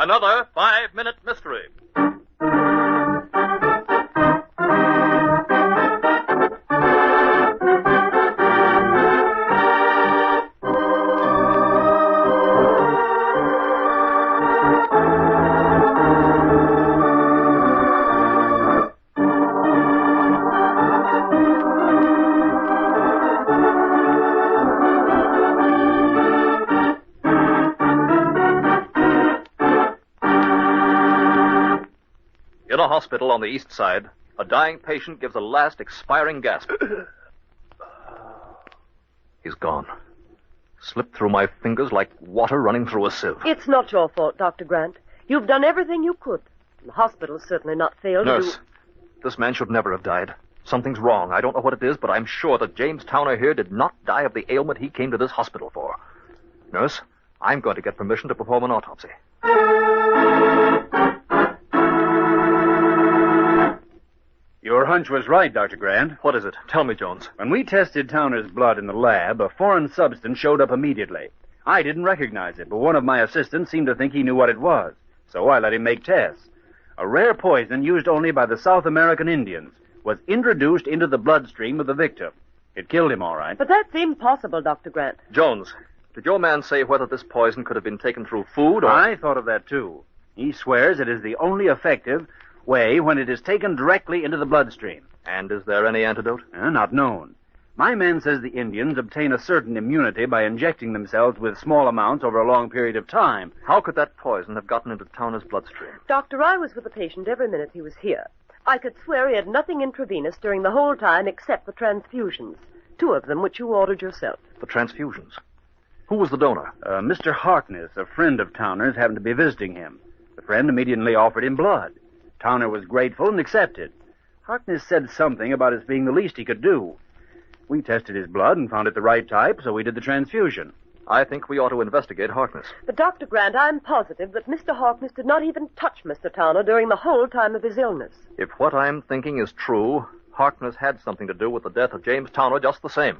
Another 5-minute mystery. In a hospital on the east side, a dying patient gives a last expiring gasp. He's gone. Slipped through my fingers like water running through a sieve. It's not your fault, Dr. Grant. You've done everything you could. The hospital's certainly not failed to do... Nurse, this man should never have died. Something's wrong. I don't know what it is, but I'm sure that James Towner here did not die of the ailment he came to this hospital for. Nurse, I'm going to get permission to perform an autopsy. Your hunch was right, Dr. Grant. What is it? Tell me, Jones. When we tested Towner's blood in the lab, a foreign substance showed up immediately. I didn't recognize it, but one of my assistants seemed to think he knew what it was. So I let him make tests. A rare poison used only by the South American Indians was introduced into the bloodstream of the victim. It killed him, all right. But that's impossible, Dr. Grant. Jones, did your man say whether this poison could have been taken through food or... I thought of that, too. He swears it is the only effective way when it is taken directly into the bloodstream. And is there any antidote? Not known. My man says the Indians obtain a certain immunity by injecting themselves with small amounts over a long period of time. How could that poison have gotten into Towner's bloodstream? Doctor, I was with the patient every minute he was here. I could swear he had nothing intravenous during the whole time except the transfusions. 2 of them, which you ordered yourself. The transfusions? Who was the donor? Mr. Harkness, a friend of Towner's, happened to be visiting him. The friend immediately offered him blood. Towner was grateful and accepted. Harkness said something about its being the least he could do. We tested his blood and found it the right type, so we did the transfusion. I think we ought to investigate Harkness. But, Dr. Grant, I'm positive that Mr. Harkness did not even touch Mr. Towner during the whole time of his illness. If what I'm thinking is true, Harkness had something to do with the death of James Towner just the same.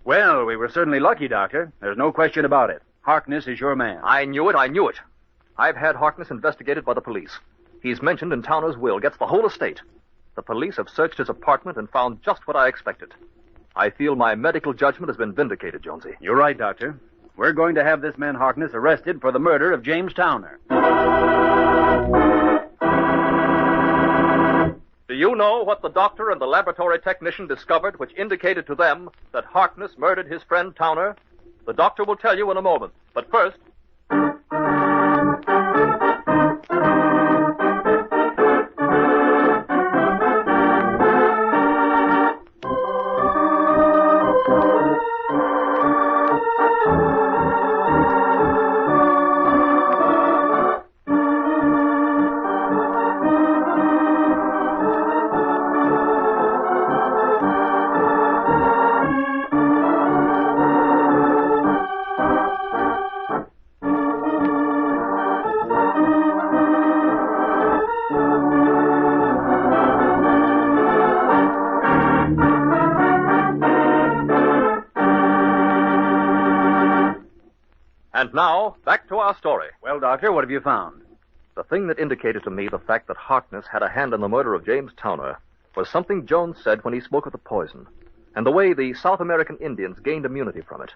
Well, we were certainly lucky, Doctor. There's no question about it. Harkness is your man. I knew it. I've had Harkness investigated by the police. He's mentioned in Towner's will, gets the whole estate. The police have searched his apartment and found just what I expected. I feel my medical judgment has been vindicated, Jonesy. You're right, Doctor. We're going to have this man Harkness arrested for the murder of James Towner. Do you know what the doctor and the laboratory technician discovered which indicated to them that Harkness murdered his friend Towner? The doctor will tell you in a moment. But first... And now, back to our story. Well, Doctor, what have you found? The thing that indicated to me the fact that Harkness had a hand in the murder of James Towner was something Jones said when he spoke of the poison, and the way the South American Indians gained immunity from it.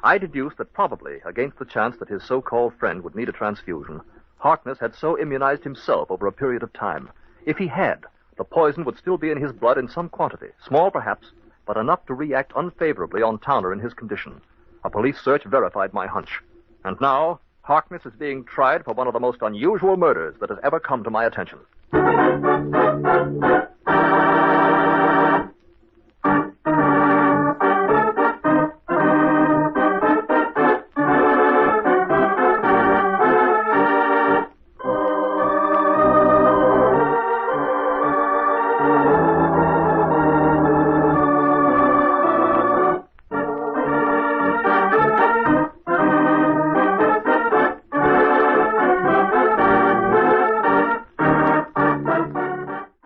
I deduced that probably, against the chance that his so-called friend would need a transfusion, Harkness had so immunized himself over a period of time. If he had, the poison would still be in his blood in some quantity, small perhaps, but enough to react unfavorably on Towner in his condition. A police search verified my hunch. And now, Harkness is being tried for one of the most unusual murders that has ever come to my attention.